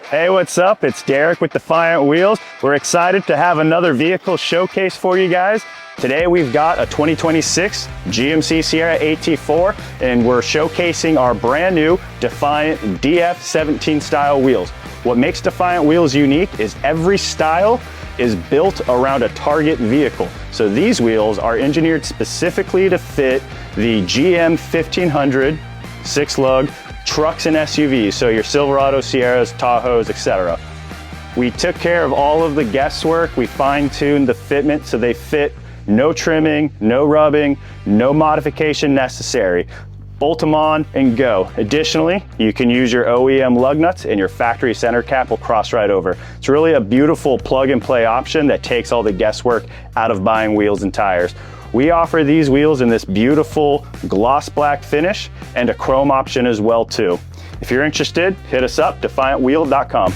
Hey, what's up? It's Derek with Defiant Wheels. We're excited to have another vehicle showcase for you guys. Today we've got a 2026 GMC Sierra AT4 and we're showcasing our brand new Defiant DF17 style wheels. What makes Defiant Wheels unique is every style is built around a target vehicle. So these wheels are engineered specifically to fit the GM 1500 6-lug trucks and SUVs, so your Silverado, Sierras, Tahoes, etc. We took care of all of the guesswork. We fine-tuned the fitment so they fit, no trimming, no rubbing, no modification necessary. Bolt them on and go. Additionally, you can use your OEM lug nuts and your factory center cap will cross right over. It's really a beautiful plug and play option that takes all the guesswork out of buying wheels and tires. We offer these wheels in this beautiful gloss black finish and a chrome option as well too. If you're interested, hit us up, defiantwheel.com.